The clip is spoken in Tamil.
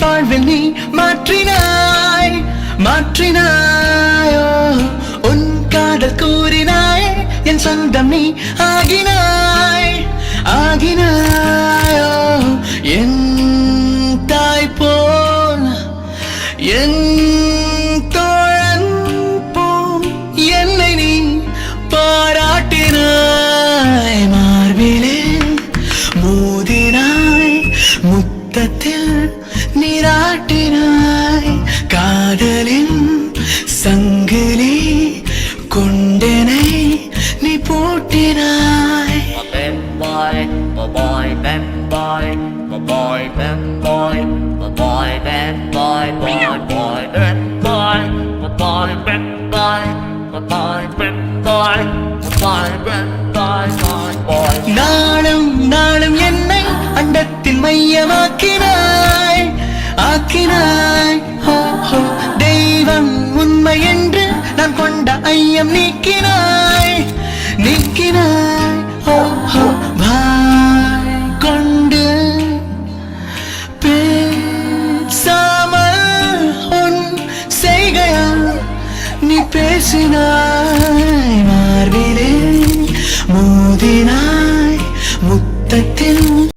வாழ்வில் நீ மாற்றினாய் மாற்றினாயோ உன் காதல் கூறினாய் என் சொந்தம் நீ ஆகினாய் ஆகினாயோ என் தாய் போல் என் தோழன் போல் என்னை நீ பாராட்டினாய் மார்பிலே மோதினாய் முத்தத்தில் நீராட்டினாய் காதலின் சங்கிலி கொண்டனை நீ பூட்டினாய் boy, boy, bad boy, boy, bad boy, boy, bad boy, boy, boy, bad boy, boy, bad boy, boy, bad boy, boy, bad boy, boy. நாளும் நாளும் என்னை அண்டத்தின் மையமாக்கினாய் ஆக்கினாய் தெய்வம் உண்மை என்று நான் கொண்ட ஐயம் நீக்கினாய் நீக்கினாய் வாய் கொண்டு பேசாமல் உன் செய்கையால் நீ பேசினாய் மார்பிலே மோதினாய் முத்தத்தில்